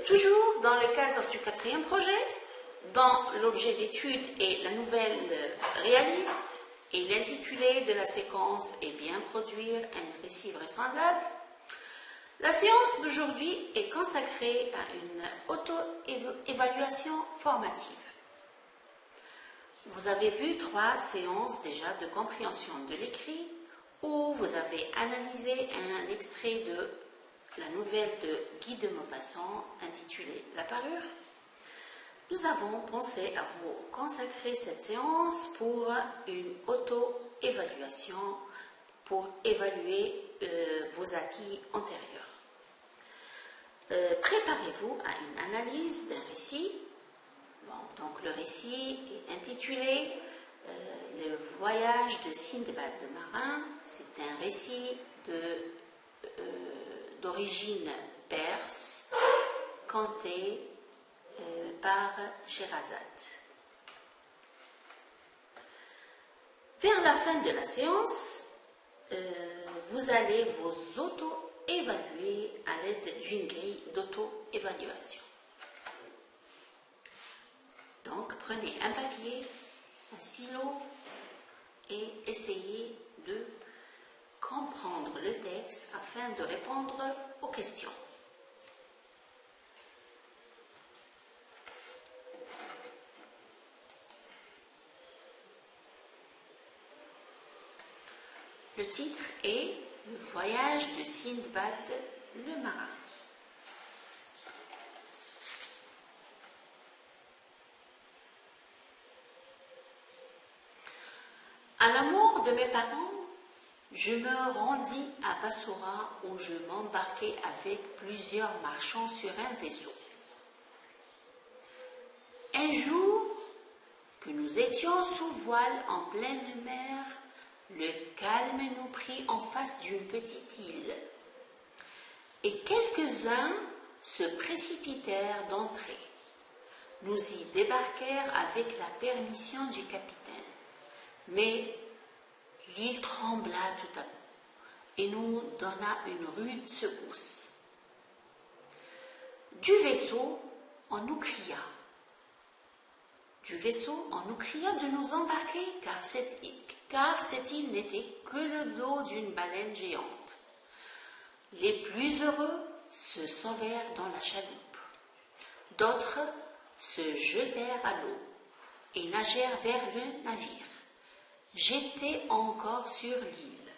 Toujours dans le cadre du quatrième projet, dans l'objet d'étude et la nouvelle réaliste, et l'intitulé de la séquence est bien produire un récit vraisemblable. La séance d'aujourd'hui est consacrée à une auto-évaluation formative. Vous avez vu 3 séances déjà de compréhension de l'écrit où vous avez analysé un extrait de la nouvelle de Guy de Maupassant intitulée La Parure. Nous avons pensé à vous consacrer cette séance pour une auto-évaluation, pour évaluer vos acquis antérieurs. Préparez-vous à une analyse d'un récit. Bon, donc le récit est intitulé Le voyage de Sindbad le marin. C'est un récit d'origine perse, conté par Sherazade. Vers la fin de la séance, vous allez vous auto-évaluer à l'aide d'une grille d'auto-évaluation. Donc, prenez un papier, un stylo et essayez de comprendre le texte afin de répondre aux questions. Le titre est Le voyage de Sindbad le marin. À la mort de mes parents, je me rendis à Bassorah où je m'embarquai avec plusieurs marchands sur un vaisseau. Un jour que nous étions sous voile en pleine mer, le calme nous prit en face d'une petite île, et quelques-uns se précipitèrent d'entrer. Nous y débarquèrent avec la permission du capitaine, mais l'île trembla tout à coup et nous donna une rude secousse. Du vaisseau, on nous cria de nous embarquer, car cette île n'était que le dos d'une baleine géante. Les plus heureux se sauvèrent dans la chaloupe. D'autres se jetèrent à l'eau et nagèrent vers le navire. J'étais encore sur l'île,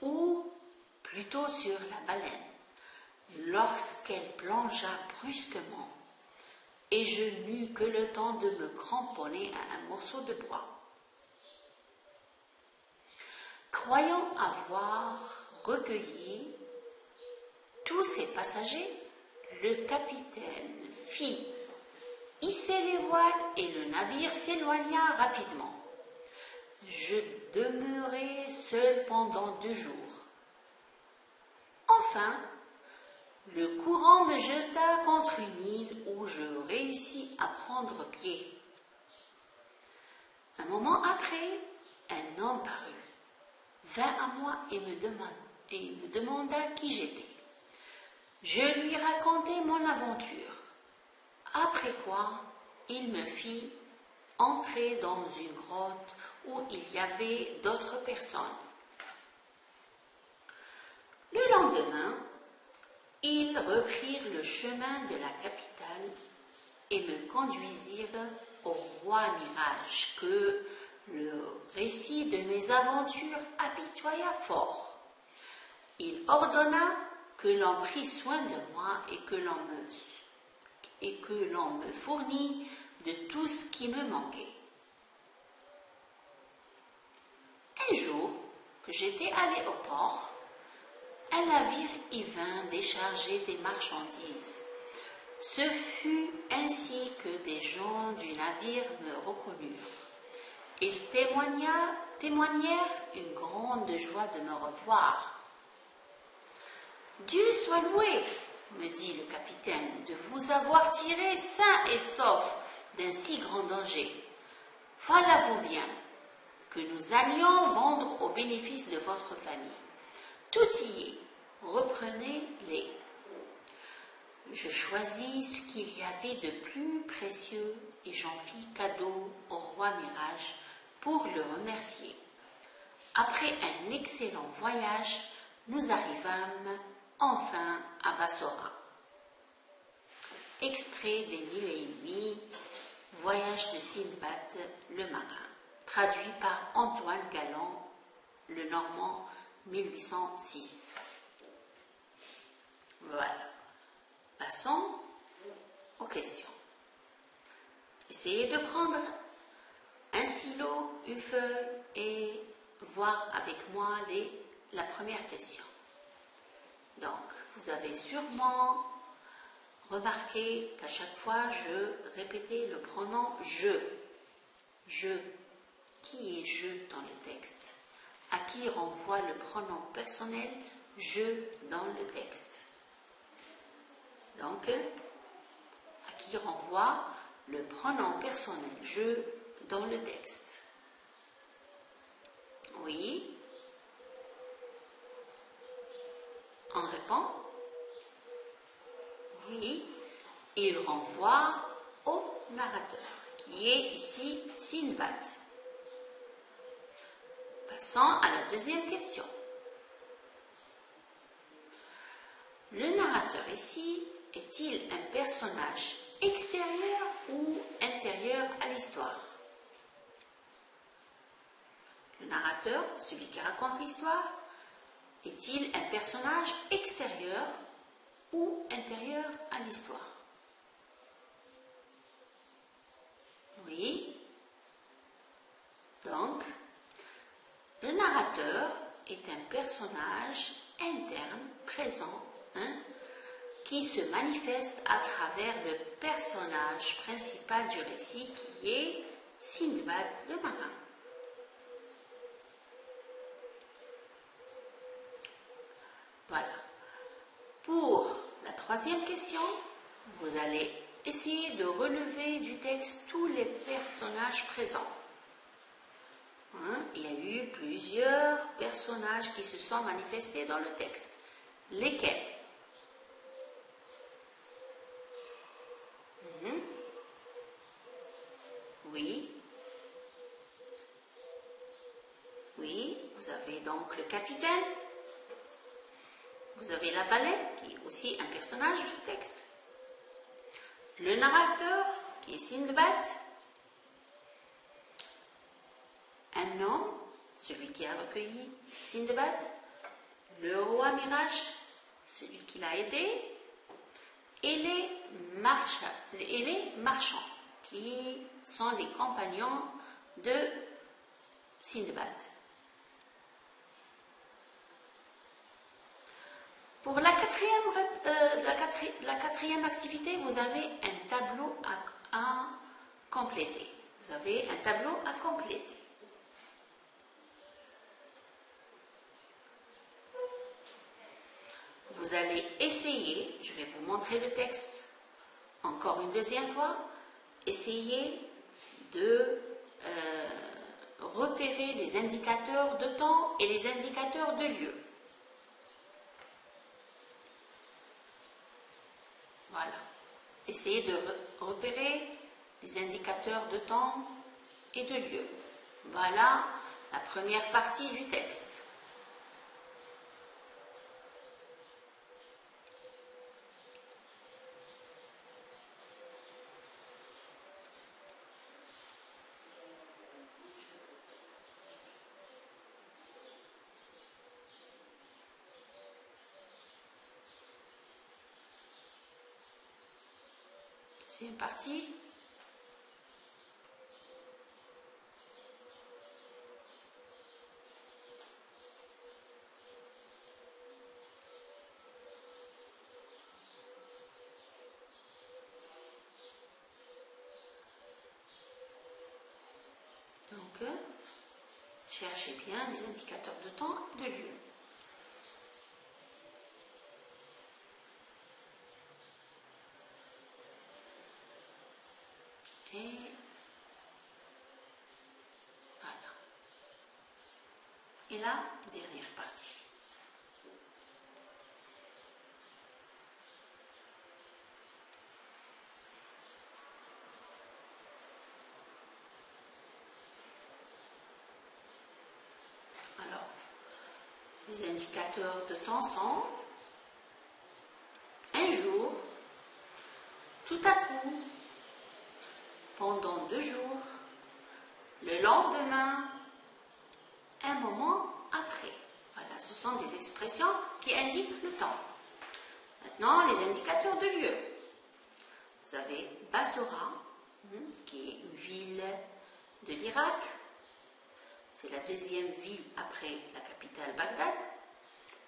ou plutôt sur la baleine, lorsqu'elle plongea brusquement, et je n'eus que le temps de me cramponner à un morceau de bois. Croyant avoir recueilli tous ses passagers, le capitaine fit hisser les voiles et le navire s'éloigna rapidement. Je demeurai seul pendant 2 jours. Enfin, le courant me jeta contre une île où je réussis à prendre pied. Un moment après, un homme parut, vint à moi et me demanda qui j'étais. Je lui racontai mon aventure, après quoi il me fit entrer dans une grotte où il y avait d'autres personnes. Le lendemain, ils reprirent le chemin de la capitale et me conduisirent au roi Mirage, que le récit de mes aventures apitoya fort. Il ordonna que l'on prît soin de moi et que l'on me fournit de tout ce qui me manquait. Un jour que j'étais allé au port, un navire y vint décharger des marchandises. Ce fut ainsi que des gens du navire me reconnurent. Ils témoignèrent une grande joie de me revoir. « Dieu soit loué, me dit le capitaine, de vous avoir tiré sain et sauf d'un si grand danger. Voilà vos biens, que nous allions vendre au bénéfice de votre famille. Tout y est, reprenez-les. » Je choisis ce qu'il y avait de plus précieux et j'en fis cadeau au roi Mirage pour le remercier. Après un excellent voyage, nous arrivâmes enfin à Bassora. Extrait des Mille et une nuits, Voyage de Sindbad le marin, traduit par Antoine Galland, le Normand, 1806. Voilà. Passons aux questions. Essayez de prendre un stylo, une feuille et voir avec moi la première question. Donc, vous avez sûrement remarqué qu'à chaque fois, je répétais le pronom « je ». Je. Qui est « je » dans le texte? À qui renvoie le pronom personnel « je » dans le texte? Donc, à qui renvoie le pronom personnel « je » dans le texte? Oui. On répond? Oui. Il renvoie au narrateur, qui est ici Sindbad. Passons à la deuxième question. Le narrateur ici est-il un personnage extérieur ou intérieur à l'histoire? Le narrateur, celui qui raconte l'histoire, est-il un personnage extérieur ou intérieur à l'histoire? Oui. Donc, le narrateur est un personnage interne, présent, qui se manifeste à travers le personnage principal du récit qui est Sindbad le marin. Voilà. Pour la troisième question, vous allez essayer de relever du texte tous les personnages présents. Il y a eu plusieurs personnages qui se sont manifestés dans le texte. Lesquels? Oui. Oui, vous avez donc le capitaine. Vous avez la baleine, qui est aussi un personnage du texte. Le narrateur, qui est Sindbad. Un homme, celui qui a recueilli Sindbad. Le roi Mirage, celui qui l'a aidé. Et les marchands, qui sont les compagnons de Sindbad. Pour la quatrième activité, vous avez un tableau à compléter. Vous avez un tableau à compléter. Vous allez essayer, je vais vous montrer le texte encore une deuxième fois, essayez de repérer les indicateurs de temps et les indicateurs de lieu. Voilà. Essayez de repérer les indicateurs de temps et de lieu. Voilà la première partie du texte. Deuxième partie. Donc, cherchez bien les indicateurs de temps et de lieu. Et voilà. Et la dernière partie. Les indicateurs de temps sont un jour, tout à coup, pendant 2 jours, le lendemain, un moment après. Voilà, ce sont des expressions qui indiquent le temps. Maintenant, les indicateurs de lieu. Vous avez Bassora, qui est une ville de l'Irak. C'est la 2e ville après la capitale Bagdad.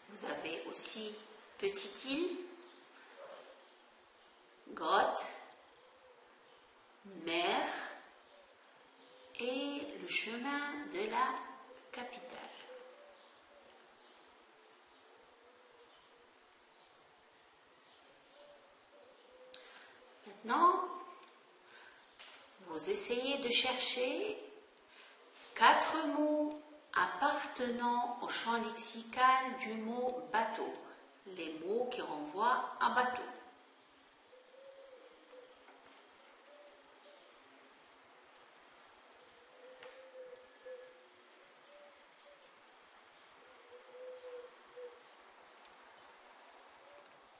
Vous avez aussi Petite Île, grotte, mer et le chemin de la capitale. Maintenant, vous essayez de chercher 4 mots appartenant au champ lexical du mot bateau, les mots qui renvoient à bateau.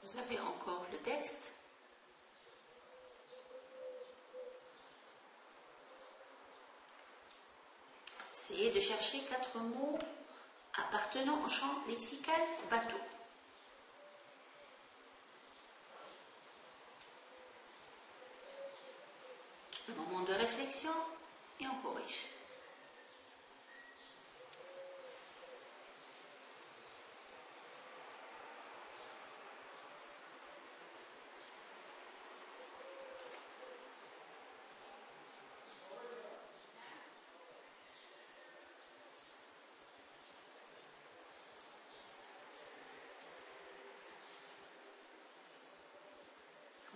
Vous avez encore le texte. Essayez de chercher 4 mots appartenant au champ lexical bateau. Un moment de réflexion et on corrige.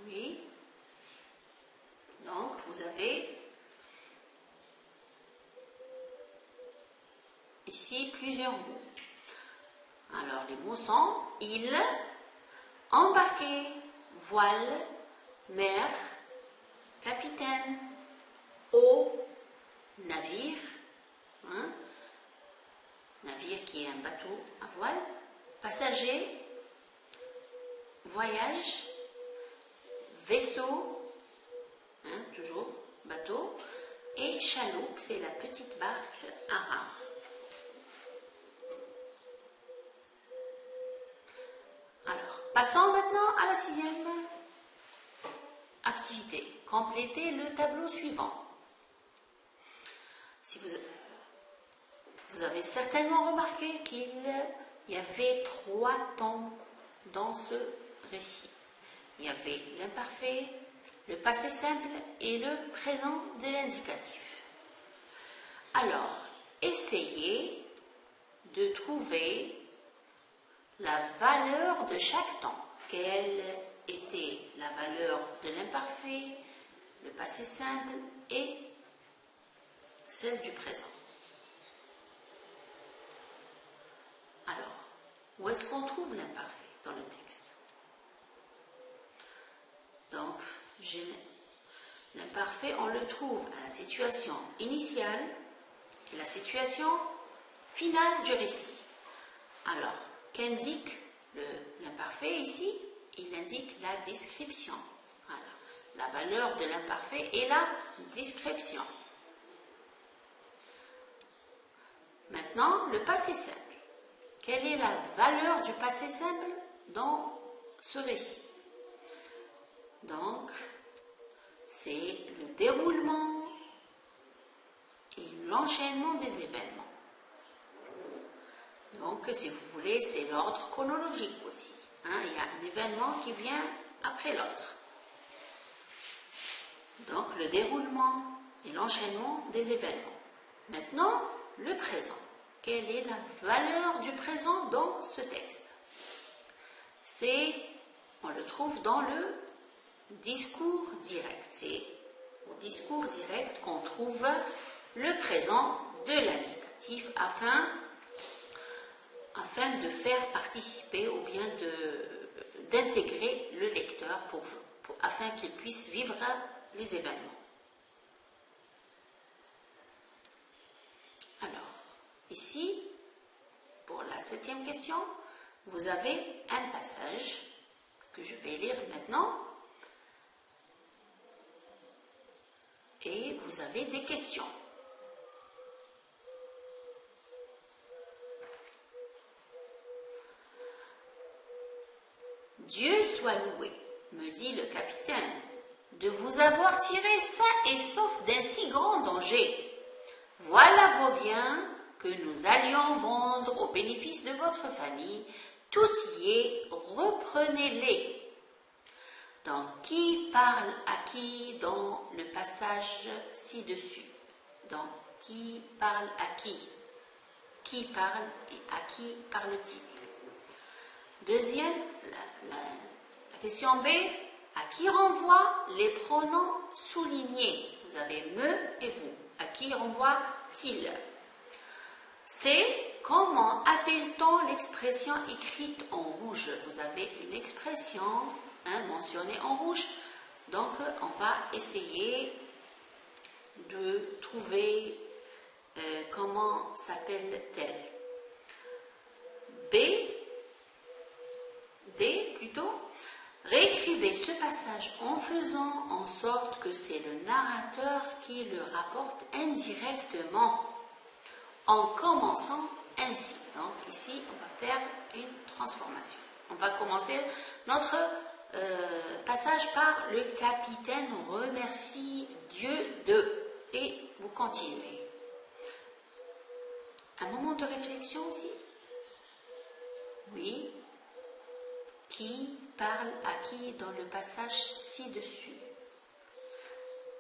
Oui. Donc, vous avez ici plusieurs mots. Alors, les mots sont île, embarqué, voile, mer, capitaine, eau, navire, navire qui est un bateau à voile, passager, voyage, vaisseau, toujours bateau, et chaloupe, c'est la petite barque à rame. Alors, passons maintenant à la 6e activité. Complétez le tableau suivant. Si vous avez certainement remarqué qu'il y avait 3 temps dans ce récit. Il y avait l'imparfait, le passé simple et le présent de l'indicatif. Alors, essayez de trouver la valeur de chaque temps. Quelle était la valeur de l'imparfait, le passé simple et celle du présent. Alors, où est-ce qu'on trouve l'imparfait dans le texte? Donc, l'imparfait, on le trouve à la situation initiale et la situation finale du récit. Alors, qu'indique l'imparfait ici? Il indique la description. Voilà. La valeur de l'imparfait est la description. Maintenant, le passé simple. Quelle est la valeur du passé simple dans ce récit? Donc, c'est le déroulement et l'enchaînement des événements. Donc, si vous voulez, c'est l'ordre chronologique aussi. Il y a un événement qui vient après l'autre. Donc, le déroulement et l'enchaînement des événements. Maintenant, le présent. Quelle est la valeur du présent dans ce texte? On le trouve dans le discours direct. C'est au discours direct qu'on trouve le présent de l'indicatif afin de faire participer ou bien d'intégrer le lecteur afin qu'il puisse vivre les événements. Alors, ici, pour la 7e question, vous avez un passage que je vais lire maintenant et vous avez des questions. Dieu soit loué, me dit le capitaine, de vous avoir tiré sain et sauf d'un si grand danger. Voilà vos biens que nous allions vendre au bénéfice de votre famille. Tout y est, reprenez-les. Donc, qui parle à qui dans le passage ci-dessus? Donc, qui parle à qui? Qui parle et à qui parle-t-il? Deuxième, la question B, à qui renvoient les pronoms soulignés? Vous avez me et vous. À qui renvoie-t-il? C'est comment appelle-t-on l'expression écrite en rouge? Vous avez une expression mentionnée en rouge. Donc, on va essayer de trouver comment s'appelle-t-elle. D plutôt. Réécrivez ce passage en faisant en sorte que c'est le narrateur qui le rapporte indirectement, en commençant ainsi. Donc ici, on va faire une transformation. On va commencer notre passage par le capitaine remercie Dieu de, et vous continuez. Un moment de réflexion aussi? Oui. Qui parle à qui dans le passage ci-dessus?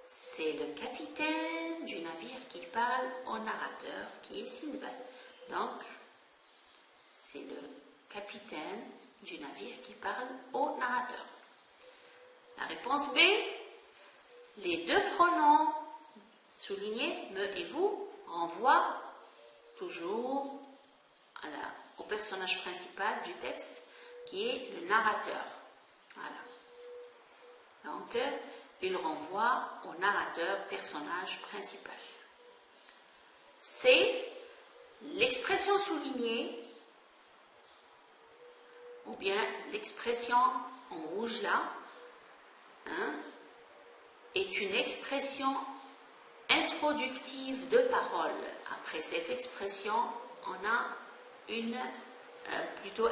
C'est le capitaine du navire qui parle au narrateur, qui est Sindbad. Donc, c'est le capitaine du navire qui parle au narrateur. La réponse B, les deux pronoms soulignés, me et vous, renvoient toujours au personnage principal du texte, qui est le narrateur. Voilà. Donc, il renvoie au narrateur, personnage principal. C'est l'expression soulignée, ou bien l'expression en rouge là, est une expression introductive de parole. Après cette expression, on a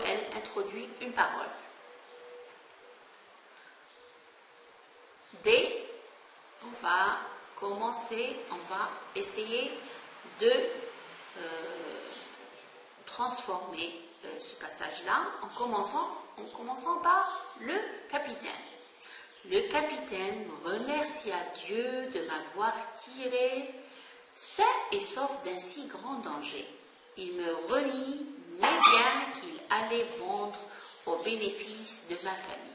elle introduit une parole. D, on va essayer de transformer ce passage-là en commençant par le capitaine. Le capitaine remercie à Dieu de m'avoir tiré sain et sauf d'un si grand danger. Il me remit mes biens qu'il allait vendre au bénéfice de ma famille.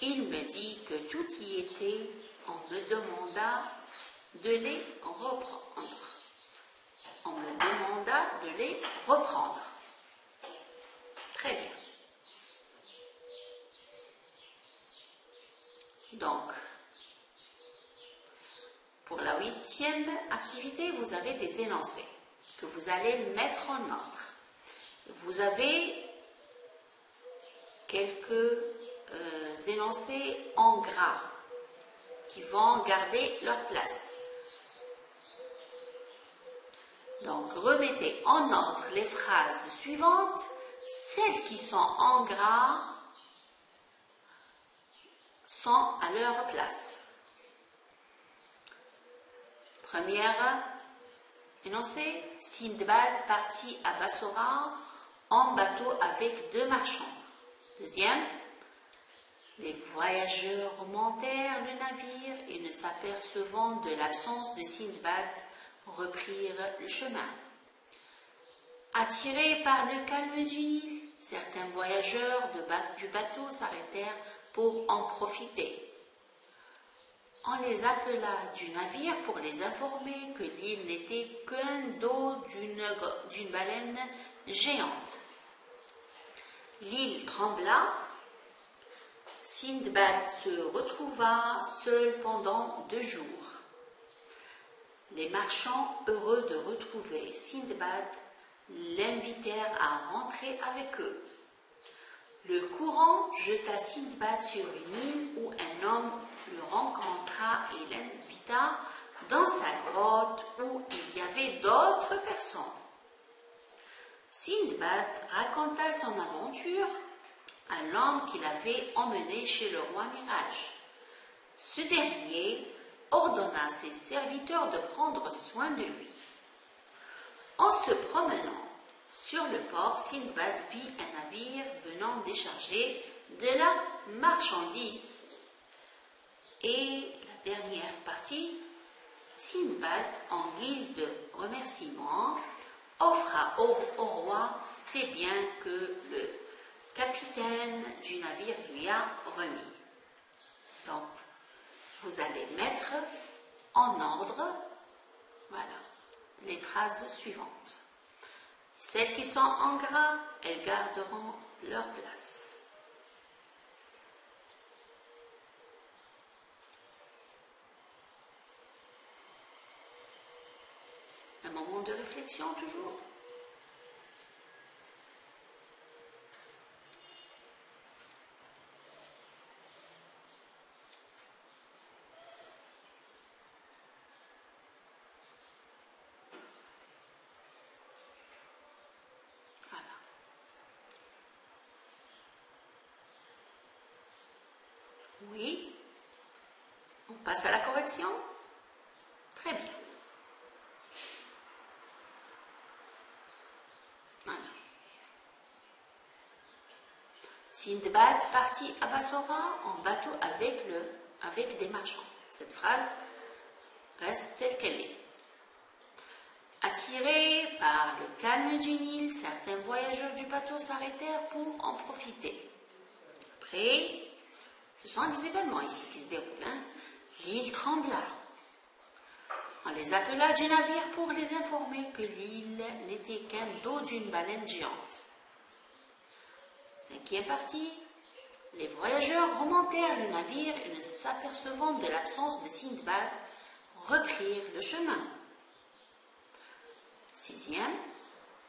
Il me dit que tout y était, on me demanda de les reprendre. On me demanda de les reprendre. Très bien. Donc, pour la 8e activité, vous avez des énoncés que vous allez mettre en ordre. Vous avez quelques énoncés en gras qui vont garder leur place. Donc, remettez en ordre les phrases suivantes. Celles qui sont en gras sont à leur place. Première énoncé, Sindbad partit à Bassora en bateau avec 2 marchands. Deuxième, les voyageurs montèrent le navire et ne s'apercevant de l'absence de Sindbad, reprirent le chemin. Attirés par le calme du Nil, certains voyageurs du bateau s'arrêtèrent pour en profiter. On les appela du navire pour les informer que l'île n'était qu'un dos d'une baleine géante. L'île trembla. Sindbad se retrouva seul pendant 2 jours. Les marchands, heureux de retrouver Sindbad, l'invitèrent à rentrer avec eux. Le courant jeta Sindbad sur une île où un homme le rencontra et l'invita dans sa grotte où il y avait d'autres personnes. Sindbad raconta son aventure à l'homme qu'il avait emmené chez le roi Mirage. Ce dernier ordonna à ses serviteurs de prendre soin de lui. En se promenant sur le port, Sindbad vit un navire venant décharger de la marchandise. Et la dernière partie, Sindbad, en guise de remerciement, offra au roi ses biens que le capitaine du navire lui a remis. Donc, vous allez mettre en ordre, voilà, les phrases suivantes. Celles qui sont en gras, elles garderont leur place. Un moment de réflexion toujours. Oui. On passe à la correction. Très bien. Voilà. Sindbad partit à Bassora en bateau avec des marchands. Cette phrase reste telle qu'elle est. Attirés par le calme du Nil, certains voyageurs du bateau s'arrêtèrent pour en profiter. Après, ce sont des événements ici qui se déroulent. L'île trembla. On les appela du navire pour les informer que l'île n'était qu'un dos d'une baleine géante. Cinquième partie. Les voyageurs remontèrent le navire et ne s'apercevant de l'absence de Sindbad, reprirent le chemin. Sixième.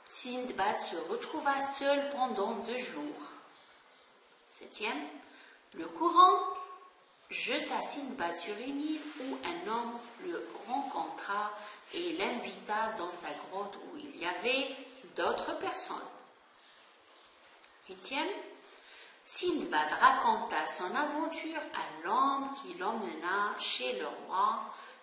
Sindbad se retrouva seul pendant 2 jours. Septième. Le courant jeta Sindbad sur une île où un homme le rencontra et l'invita dans sa grotte où il y avait d'autres personnes. Huitième, Sindbad raconta son aventure à l'homme qui l'emmena chez le roi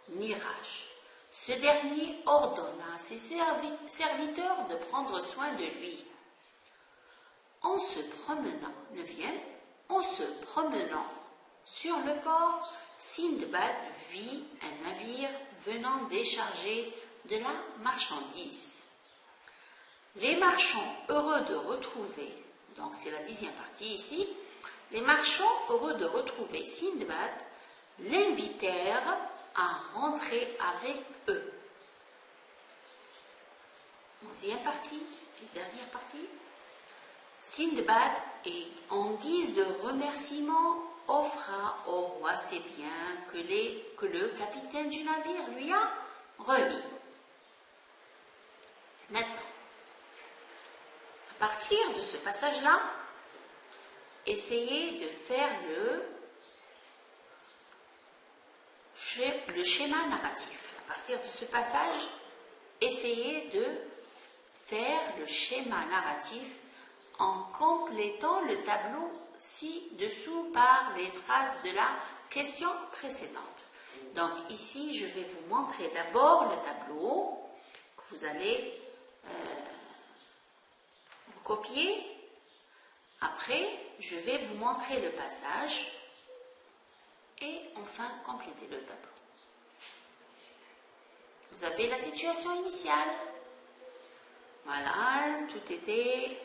Mirage. Ce dernier ordonna à ses serviteurs de prendre soin de lui. En se promenant, neuvième, en se promenant sur le port, Sindbad vit un navire venant décharger de la marchandise. Les marchands heureux de retrouver, donc c'est la 10e partie ici, les marchands heureux de retrouver Sindbad l'invitèrent à rentrer avec eux. 11e partie, dernière partie. Sindbad, en guise de remerciement, offra au roi ses biens que le capitaine du navire lui a remis. Maintenant, à partir de ce passage-là, essayez de faire le schéma narratif. À partir de ce passage, essayez de faire le schéma narratif en complétant le tableau ci-dessous par les phrases de la question précédente. Donc ici, je vais vous montrer d'abord le tableau que vous allez vous copier. Après, je vais vous montrer le passage et enfin compléter le tableau. Vous avez la situation initiale. Voilà, tout était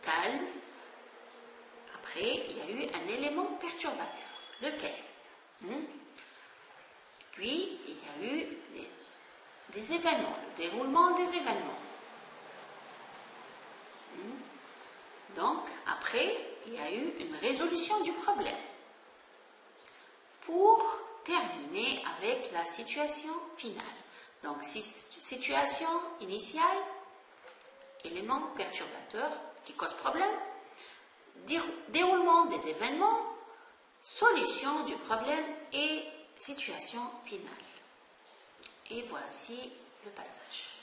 calme. Après, il y a eu un élément perturbateur. Lequel? Puis, il y a eu des événements, le déroulement des événements. Donc, après, il y a eu une résolution du problème. Pour terminer avec la situation finale. Donc, situation initiale, éléments perturbateurs qui causent problème, déroulement des événements, solution du problème et situation finale. Et voici le passage.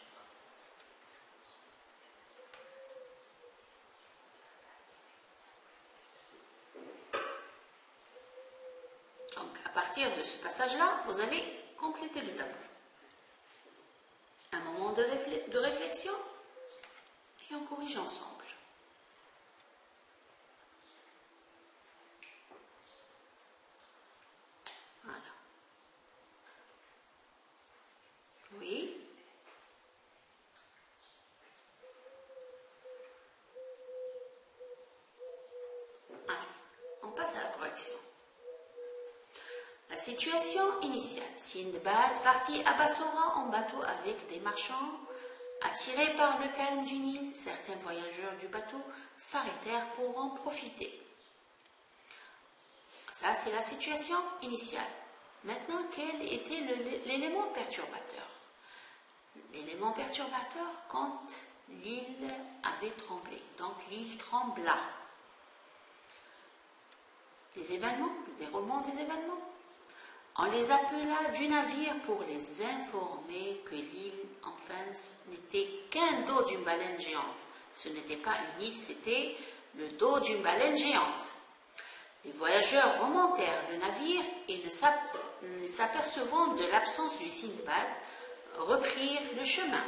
Donc, à partir de ce passage-là, vous allez compléter le tableau. Un moment de réflexion et on corrige ensemble. Voilà. Oui. Allez, on passe à la correction. La situation initiale. Sindbad partit à Bassora en bateau avec des marchands. Attirés par le calme du Nil, certains voyageurs du bateau s'arrêtèrent pour en profiter. Ça, c'est la situation initiale. Maintenant, quel était l'élément perturbateur? L'élément perturbateur quand l'île avait tremblé. Donc, l'île trembla. Les événements, le déroulement des événements. On les appela du navire pour les informer que l'île, enfin, n'était qu'un dos d'une baleine géante. Ce n'était pas une île, c'était le dos d'une baleine géante. Les voyageurs remontèrent le navire et ne s'apercevant de l'absence du Sindbad, reprirent le chemin.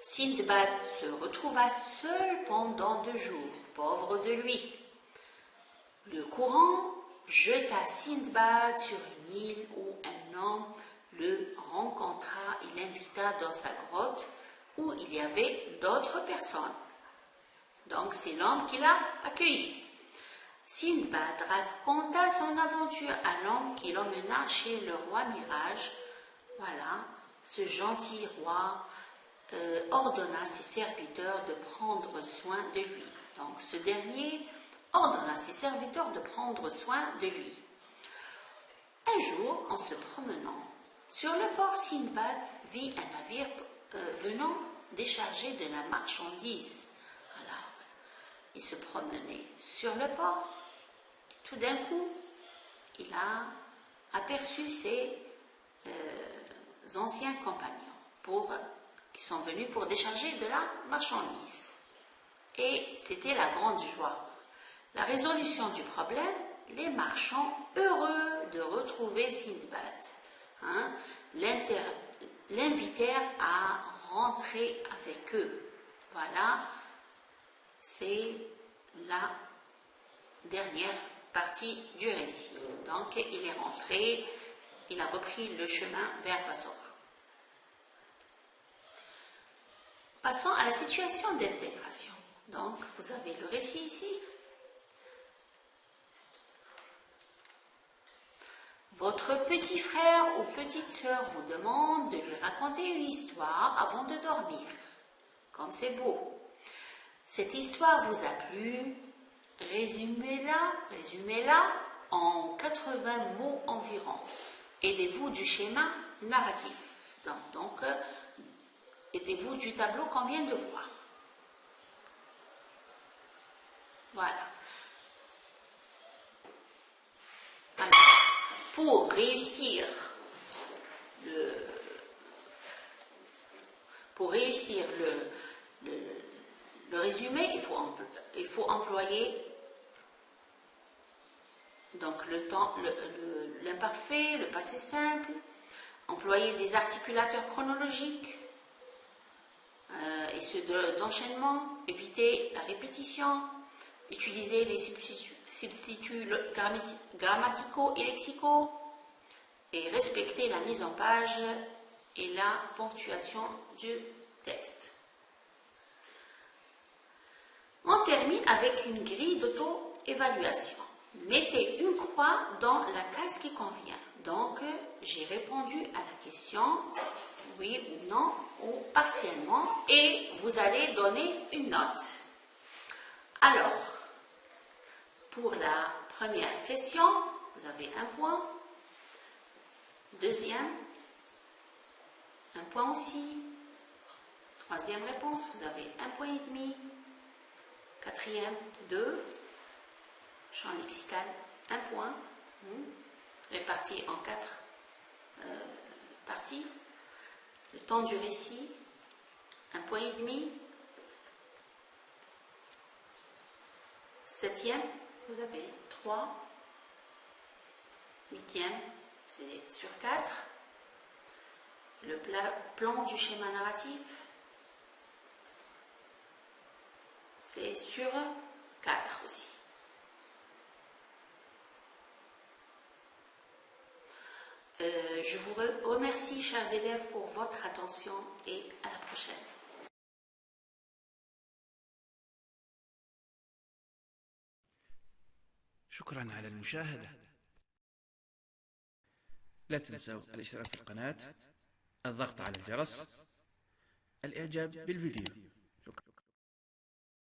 Sindbad se retrouva seul pendant 2 jours, pauvre de lui. Le courant jeta Sindbad sur une île où un homme le rencontra et l'invita dans sa grotte où il y avait d'autres personnes. Donc c'est l'homme qui l'a accueilli. Sindbad raconta son aventure à l'homme qui l'emmena chez le roi Mirage. Voilà, ce gentil roi ordonna à ses serviteurs de prendre soin de lui. Donc ce dernier ordonna à ses serviteurs de prendre soin de lui. Un jour, en se promenant sur le port, Sindbad vit un navire venant décharger de la marchandise. Alors, il se promenait sur le port. Tout d'un coup, il a aperçu ses anciens compagnons qui sont venus pour décharger de la marchandise. Et c'était la grande joie. La résolution du problème, les marchands heureux de retrouver Sindbad l'invitèrent à rentrer avec eux. Voilà, c'est la dernière partie du récit. Donc, il est rentré, il a repris le chemin vers Bassora. Passons à la situation d'intégration. Donc, vous avez le récit ici. Votre petit frère ou petite sœur vous demande de lui raconter une histoire avant de dormir. Comme c'est beau. Cette histoire vous a plu. Résumez-la en 80 mots environ. Aidez-vous du schéma narratif. Donc, aidez-vous du tableau qu'on vient de voir. Voilà. Alors, pour réussir le résumé, il faut employer donc le temps, l'imparfait, le passé simple, employer des articulateurs chronologiques et ceux d'enchaînement, éviter la répétition, utiliser les substituts grammaticaux et lexicaux et respecter la mise en page et la ponctuation du texte. On termine avec une grille d'auto-évaluation. Mettez une croix dans la case qui convient. Donc, j'ai répondu à la question oui ou non ou partiellement et vous allez donner une note. Alors, pour la première question, vous avez 1 point. Deuxième, 1 point aussi. Troisième réponse, vous avez 1 point et demi. Quatrième, 2. Champ lexical, 1 point. Réparti en 4 parties. Le temps du récit, 1 point et demi. Septième, vous avez 3. Huitième, c'est sur 4. Le plan du schéma narratif, c'est sur 4 aussi. Je vous remercie, chers élèves, pour votre attention et à la prochaine. شكرا على المشاهدة. لا تنسوا الاشتراك في القناة، الضغط على الجرس، الإعجاب بالفيديو.